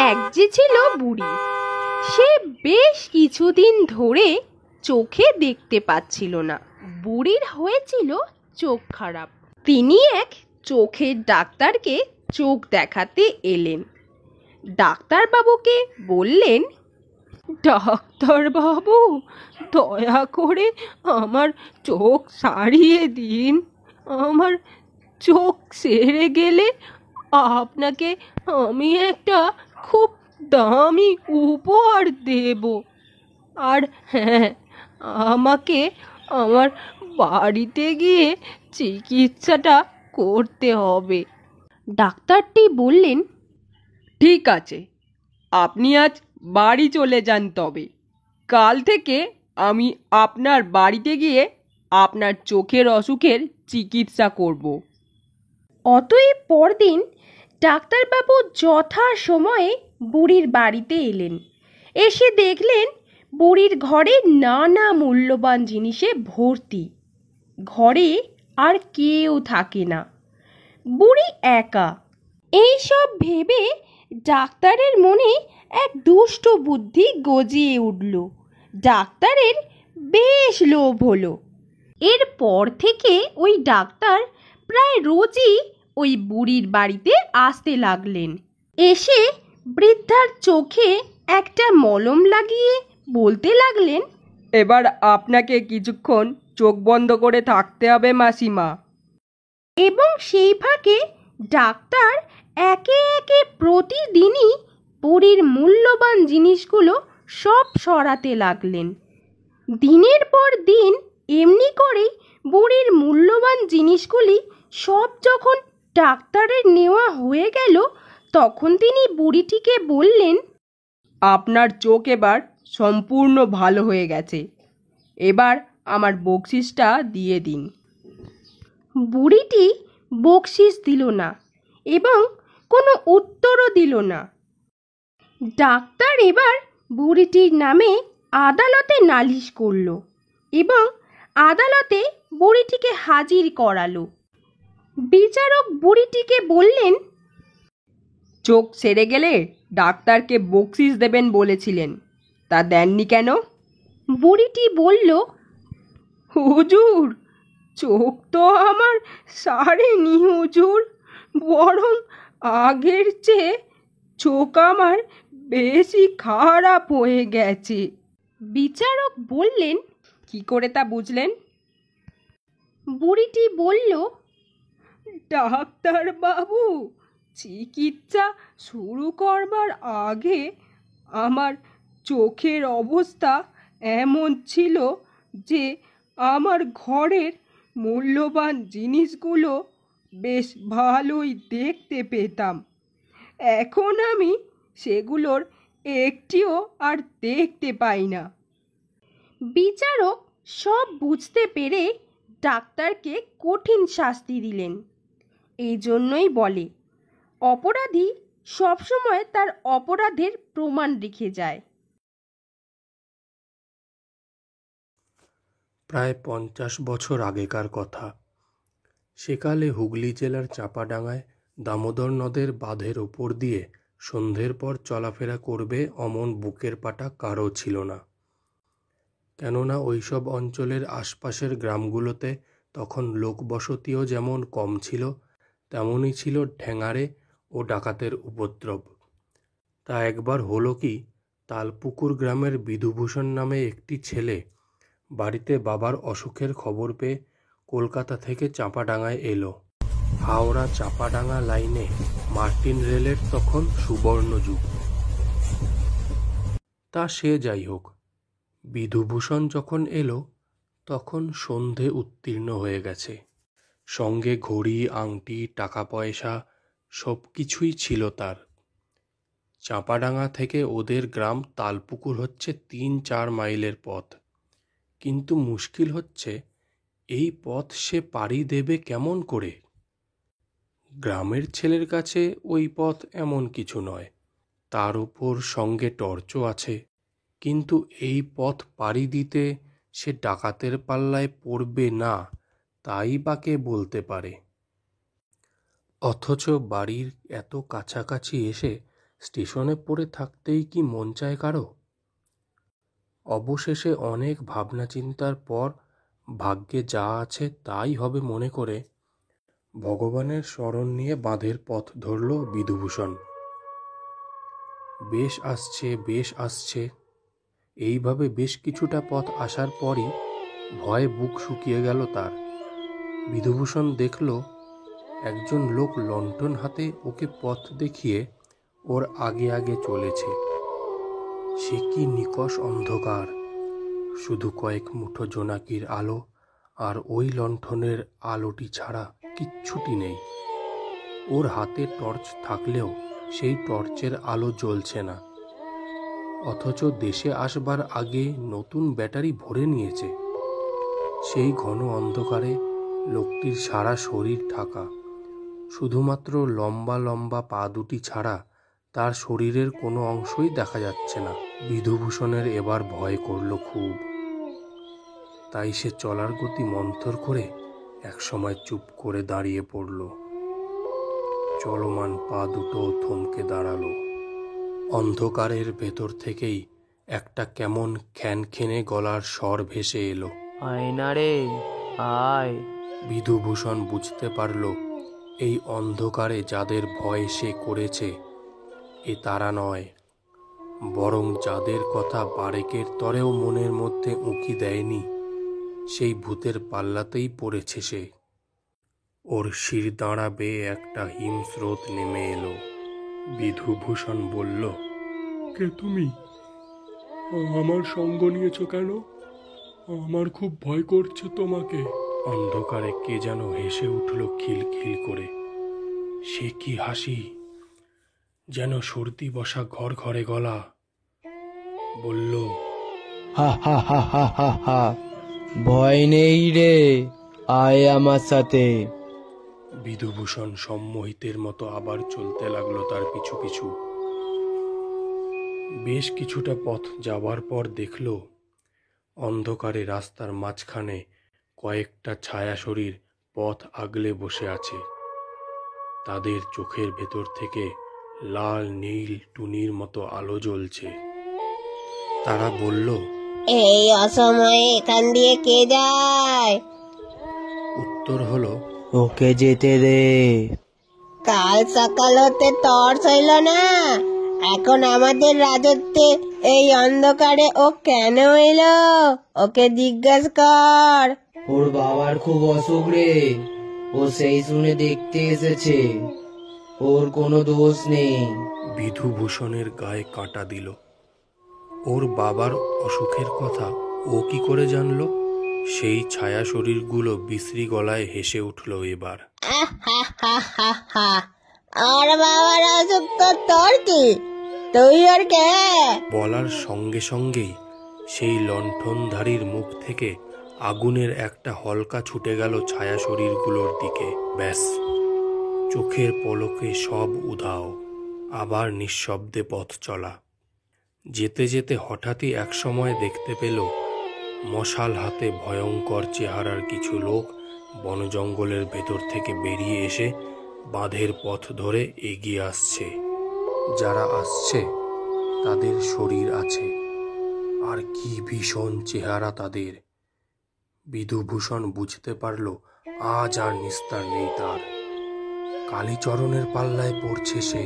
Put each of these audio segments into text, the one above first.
এক যে ছিল বুড়ি, সে বেশ কিছুদিন ধরে চোখে দেখতে পাচ্ছিল না। বুড়ির হয়েছিল চোখ খারাপ। তিনি এক চোখের ডাক্তারকে চোখ দেখাতে এলেন। ডাক্তারবাবুকে বললেন, ডাক্তারবাবু, দয়া করে আমার চোখ সারিয়ে দিন। আমার চোখ সেরে গেলে আপনাকে আমি একটা খুব দামি উপহার দেব। আর হ্যাঁ, আমাকে আমার বাড়িতে গিয়ে চিকিৎসাটা করতে হবে। ডাক্তারটি বললেন, ঠিক আছে, আপনি আজ বাড়ি চলে যান। তবে কাল থেকে আমি আপনার বাড়িতে গিয়ে আপনার চোখের অসুখের চিকিৎসা করব। অতএব পরদিন ডাক্তারবাবু যথা সময়ে বুড়ির বাড়িতে এলেন। এসে দেখলেন বুড়ির ঘরে নানা মূল্যবান জিনিসে ভর্তি। ঘরে আর কেউ থাকে না, বুড়ি একা। এইসব ভেবে ডাক্তারের মনে এক দুষ্ট বুদ্ধি গজিয়ে উঠল। ডাক্তারের বেশ লোভ হলো। এরপর থেকে ওই ডাক্তার প্রায় রোজই ওই বুড়ির বাড়িতে আসতে লাগলেন। এসে বৃদ্ধার চোখে একটা মলম লাগিয়ে বলতে লাগলেন, এবার আপনাকে কিছুক্ষণ চোখ বন্ধ করে থাকতে হবে মাসিমা। এবং সেই ফাঁকে ডাক্তার একে একে প্রতিদিনই বুড়ির মূল্যবান জিনিসগুলো সব সরাতে লাগলেন। দিনের পর দিন এমনি করেই বুড়ির মূল্যবান জিনিসগুলি সব যখন ডাক্তারের নেওয়া হয়ে গেল, তখন তিনি বুড়িটিকে বললেন, আপনার চোখ এবার সম্পূর্ণ ভালো হয়ে গেছে, এবার আমার বকশিসটা দিয়ে দিন। বুড়িটি বকশিস দিল না এবং কোনো উত্তরও দিল না। ডাক্তার এবার বুড়িটির নামে আদালতে নালিশ করল এবং আদালতে বুড়িটিকে হাজির করালো। বিচারক বুড়িটিকে বললেন, চোখ সেরে গেলে ডাক্তারকে বকশিস দেবেন বলেছিলেন, তা দেননি কেন? বুড়িটি বলল, হুজুর, চোখ তো আমার সারেনি হুজুর, বরং আগের চেয়ে চোখ আমার বেশি খারাপ হয়ে গেছে। বিচারক বললেন, কি করে তা বুঝলেন? বুড়িটি বলল, ডাক্তার বাবু, চিকিৎসা শুরু করবার আগে আমার চোখের অবস্থা এমন ছিল যে আমার ঘরের মূল্যবান জিনিসগুলো বেশ ভালোই দেখতে পেতাম। এখন আমি সেগুলোর একটিও আর দেখতে পাই না। বিচারক সব বুঝতে পেরে ডাক্তারকে কঠিন শাস্তি দিলেন। এই জন্যই বলে, অপরাধী সবসময় তার অপরাধের প্রমাণ রেখে যায়। প্রায় 50 বছর আগেকার কথা। সেকালে হুগলি জেলার চাঁপাডাঙ্গায় দামোদর নদের বাঁধের ওপর দিয়ে সন্ধ্যের পর চলাফেরা করবে অমন বুকের পাটা কারও ছিল না। কেননা ওইসব অঞ্চলের আশপাশের গ্রামগুলোতে তখন লোকবসতিও যেমন কম ছিল, তেমনই ছিল ঠ্যাঙাড়ে ও ডাকাতের উপদ্রব। তা একবার হলো কি, তালপুকুর গ্রামের বিধুভূষণ নামে একটি ছেলে বাড়িতে বাবার অসুখের খবর পেয়ে কলকাতা থেকে চাঁপাডাঙ্গায় এলো। হাওড়া চাঁপাডাঙ্গা লাইনে মার্টিন রেলের তখন সুবর্ণ যুগ। তা সে যাই হোক, বিধুভূষণ যখন এলো তখন সন্ধে উত্তীর্ণ হয়ে গেছে। সঙ্গে ঘড়ি, আংটি, টাকা পয়সা সব কিছুই ছিল তার। চাঁপাডাঙ্গা থেকে ওদের গ্রাম তালপুকুর হচ্ছে 3-4 মাইলের পথ। কিন্তু মুশকিল হচ্ছে, এই পথ সে পাড়ি দেবে কেমন করে? গ্রামের ছেলের কাছে ওই পথ এমন কিছু নয়, তার উপর সঙ্গে টর্চও আছে। কিন্তু এই পথ পাড়ি দিতে সে ডাকাতের পাল্লায় পড়বে না, তাই বা কে বলতে পারে? অথচ বাড়ির এত কাছাকাছি এসে স্টেশনে পড়ে থাকতেই কি মন চায় কারো? অবশেষে অনেক ভাবনা চিন্তার পর ভাগ্যে যা আছে তাই হবে মনে করে ভগবানের শরণ নিয়ে বাঁধের পথ ধরল বিধুভূষণ। বেশ আসছে, বেশ আসছে, এইভাবে বেশ কিছুটা পথ আসার পরই ভয়ে বুক শুকিয়ে গেল তার। বিধুভূষণ দেখল একজন লোক লণ্ঠন হাতে ওকে পথ দেখিয়ে ওর আগে আগে চলেছে। সে কি নিকষ অন্ধকার, শুধু কয়েক মুঠো জোনাকির আলো, আর ওই লণ্ঠনের আলোটি ছাড়া কিচ্ছুটি নেই। ওর হাতে টর্চ থাকলেও সেই টর্চের আলো জ্বলছে না, অথচ দেশে আসবার আগে নতুন ব্যাটারি ভরে নিয়েছে। সেই ঘন অন্ধকারে লোকটির সারা শরীর ঢাকা, শুধুমাত্র লম্বা লম্বা পা দুটি ছাড়া তার শরীরের কোনো অংশই দেখা যাচ্ছে না। বিধুভূষণের এবার ভয় করল খুব, তাই সে চলার গতি মন্থর করে একসময় চুপ করে দাঁড়িয়ে পড়ল। চলমান পা দুটো থমকে দাঁড়ালো। অন্ধকারের ভেতর থেকেই একটা কেমন খ্যানখ্যানে গলার স্বর ভেসে এলো, আয় না রে, আয়। বিধুভূষণ বুঝতে পারল এই অন্ধকারে যাদের ভয় সে করেছে এ তারা নয়, বরং যাদের কথা বারেকের তরেও মনের মধ্যে উঁকি দেয়নি সেই ভূতের পাল্লাতেই পড়েছে সে। ওর শির দাঁড়া বেয়ে একটা হিমস্রোত নেমে এলো। বিধুভূষণ বলল, কে তুমি? আমার সঙ্গ নিয়েছ কেন? আমার খুব ভয় করছে তোমাকে। অন্ধকারে কে যেন হেসে উঠল খিলখিল করে। সে কি হাসি, যেন সর্দি বসা ঘর ঘরে গলা। বলল, হা হা হা হা হা হা, ভয় নেই রে, আয় আমার সাথে। বিধুভূষণ সম্মোহিতের মতো আবার চলতে লাগলো তার পিছু পিছু। বেশ কিছুটা পথ যাওয়ার পর দেখল অন্ধকারে রাস্তার মাঝখানে কয়েকটা ছায়া শরীর পথ আগলে বসে আছে। তাদের চোখের ভেতর থেকে লাল নীল টুনির মতো আলো জ্বলছে। তারা বলল, এই অসময়ে এখান দিয়ে কে যায়? উত্তর হলো, ওকে যেতে দে। কাল সকাল হতে টর্চ হইল না, এখন আমাদের রাজত্বে এই অন্ধকারে ও কেন এলো? ওকে জিজ্ঞেস কর। ওর বাবার খুব অসুখ রে, ও সেই শুনে দেখতে এসেছে, ওর কোনো দোষ নেই। বিধুভূষণের গায়ে কাঁটা দিল। ওর বাবার অসুখের কথা ও কি করে জানলো? সেই ছায়া শরীরগুলো বিশ্রী গলায় হেসে উঠল এবার। আর বাবার অসুখ তো তোর কি? তুই আর কে? বলার সঙ্গে সঙ্গেই সেই লণ্ঠনধারীর মুখ থেকে আগুনের একটা হলকা ছুটে গেল ছায়া শরীরগুলোর দিকে। ব্যাস, চোখের পলকে সব উধাও, আবার নিঃশব্দে পথ চলা। যেতে যেতে হঠাৎই একসময় দেখতে পেল মশাল হাতে ভয়ঙ্কর চেহারার কিছু লোক বনজঙ্গলের ভেতর থেকে বেরিয়ে এসে বাঁধের পথ ধরে এগিয়ে আসছে। যারা আসছে তাদের শরীর আছে, আর কি ভীষণ চেহারা তাদের। বিধুভূষণ বুঝতে পারল আজ আর নিস্তার নেই তার। কালীচরণের পাল্লায় পড়ছে সে,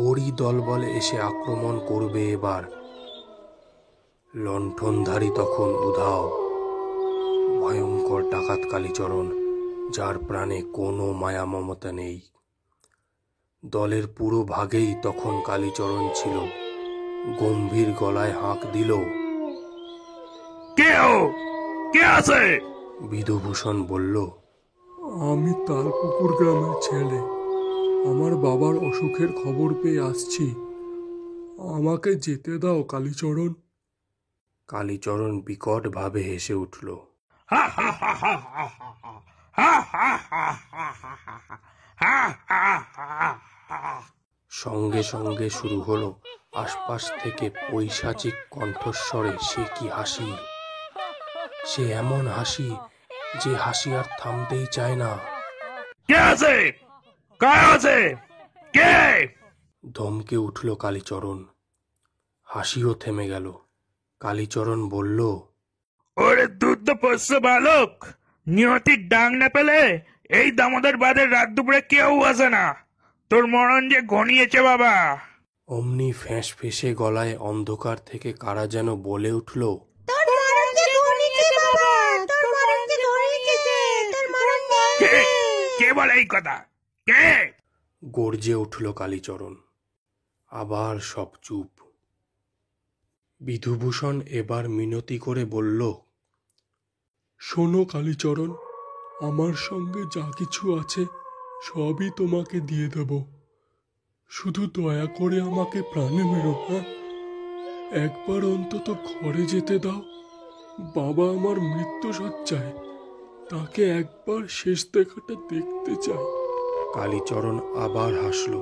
ওরই দলবলে এসে আক্রমণ করবে এবার। লণ্ঠনধারী তখন উধাও, ভয়ঙ্কর ডাকাত কালীচরণ, যার প্রাণে কোনো মায়া মমতা নেই। দলের পুরো ভাগেই তখন কালীচরণ ছিল। গম্ভীর গলায় হাঁক দিল, কে আছে? বিধুভূষণ বলল, আমি তালপুকুর গ্রামের ছেলে, আমার বাবার অসুখের খবর পেয়ে আসছি। আমাকে যেতে দাও কালীচরণ। কালীচরণ বিকট ভাবে হেসে উঠল। সঙ্গে সঙ্গে শুরু হলো আশপাশ থেকে পৈশাচিক কণ্ঠস্বরে সে কি হাসি। সে এমন হাসি যে হাসি আর থামতেই চায় না। কে আছে? কে? ধমকে উঠল কালীচরণ। হাসিও থেমে গেল। কালীচরণ বলল, ওরে দুধ পোষ্য বালক, নিয়তির ডাং না পেলে এই দামোদর বাদের রাত দুপুরে কেউ আসে না। তোর মরণ যে ঘনিয়েছে বাবা। অমনি ফ্যাঁস ফেঁসে গলায় অন্ধকার থেকে কারা যেন বলে উঠল, কে কে বলে এই কথা? কে? গর্জে উঠল কালীচরণ। আবার সব চুপ। বিধুভূষণ এবার মিনতি করে বলল, শোনো কালীচরণ, আমার সঙ্গে যা কিছু আছে সবই তোমাকে দিয়ে দেব। শুধু দয়া করে আমাকে প্রাণে মেরো, হ্যাঁ? একবার অন্তত ঘরে যেতে দাও। বাবা আমার মৃত্যু শয্যায়, তাকে একবার শেষ দেখাটা দেখতে চাই। কালীচরণ আবার হাসল,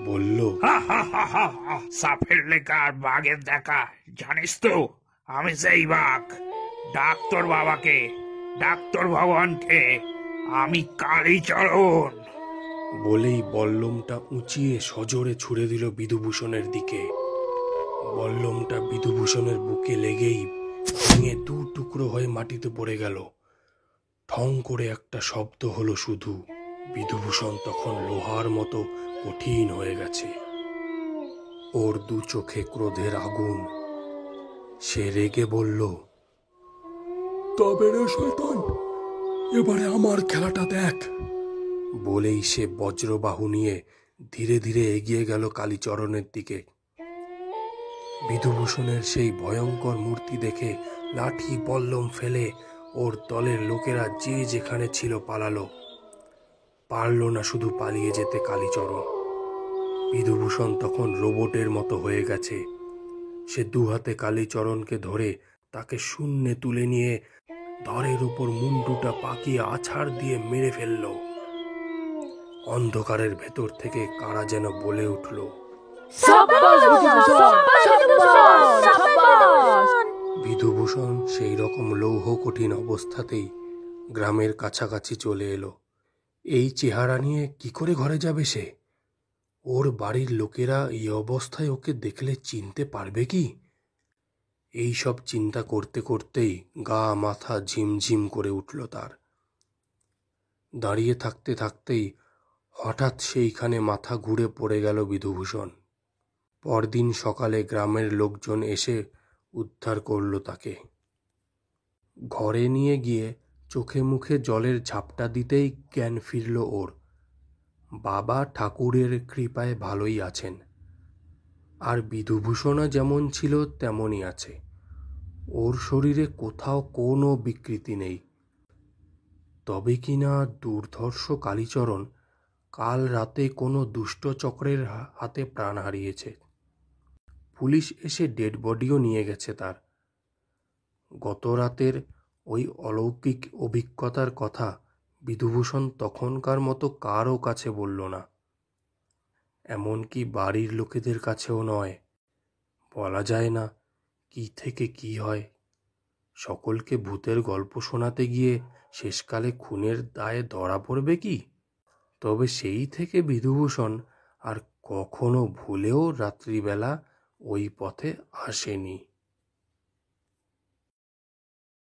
বলল, সাপের লেখা আর বাঘের দেখা, জানিস তো আমি সেই বাঘ। ডাক্তার বাবাকে, ডাক্তার ভগবানকে, আমি কালীচরণ। বলেই বল্লমটা উঁচিয়ে সজোরে ছুড়ে দিল বিধুভূষণের দিকে। বল্লমটা বিধুভূষণের বুকে লেগেই ভেঙে দু টুকরো হয়ে মাটিতে পড়ে গেল। ঠং করে একটা শব্দ হলো শুধু। বিধুভূষণ তখন লোহার মতো কঠিন হয়ে গেছে। ওর দু চোখে ক্রোধের আগুন। সে রেগে বলল, তবে রে শয়তান, এবারে আমার খেলাটা দেখ। বলেই সে বজ্রবাহু নিয়ে ধীরে ধীরে এগিয়ে গেল কালীচরণের দিকে। বিধুভূষণের সেই ভয়ঙ্কর মূর্তি দেখে লাঠি বল্লম ফেলে ওর দলের লোকেরা যে যেখানে ছিল পালালো। পারল না শুধু পালিয়ে যেতে কালীচরণ। বিধুভূষণ তখন রোবটের মতো হয়ে গেছে। সে দুহাতে কালীচরণকে ধরে তাকে শূন্যে তুলে নিয়ে ধরের উপর মুন্ডুটা পাকিয়ে আছাড় দিয়ে মেরে ফেলল। অন্ধকারের ভেতর থেকে কারা যেন বলে উঠল, বিধুভূষণ সেই রকম লৌহ কঠিন অবস্থাতেই গ্রামের কাছাকাছি চলে এলো। এই চেহারা নিয়ে কি করে ঘরে যাবে সে? ওর বাড়ির লোকেরা এই অবস্থায় ওকে দেখলে চিনতে পারবে কি? এই সব চিন্তা করতে করতেই গা মাথা ঝিমঝিম করে উঠল তার। দাঁড়িয়ে থাকতে থাকতেই হঠাৎ সেইখানে মাথা ঘুরে পড়ে গেল বিধুভূষণ। পরদিন সকালে গ্রামের লোকজন এসে উদ্ধার করল তাকে। ঘরে নিয়ে গিয়ে চোখে মুখে জলের ঝাপটা দিতেই জ্ঞান ফিরল ওর। বাবা ঠাকুরের কৃপায় ভালোই আছেন, আর বিধুভূষণও যেমন ছিল তেমনই আছে। ওর শরীরে কোথাও কোনো বিকৃতি নেই। তবে কিনা দুর্ধর্ষ কালীচরণ কাল রাতে কোনো দুষ্ট চক্রের হাতে প্রাণ হারিয়েছে। পুলিশ এসে ডেড বডিও নিয়ে গেছে তার। গত রাতের ওই অলৌকিক অভিজ্ঞতার কথা বিধুভূষণ তখনকার মতো কারও কাছে বলল না, এমনকি বাড়ির লোকেদের কাছেও নয়। বলা যায় না কি থেকে কি হয়। সকলকে ভূতের গল্প শোনাতে গিয়ে শেষকালে খুনের দায়ে ধরা পড়বে কি? তবে সেই থেকে বিধুভূষণ আর কখনো ভুলেও রাত্রিবেলা ওই পথে আসেনি।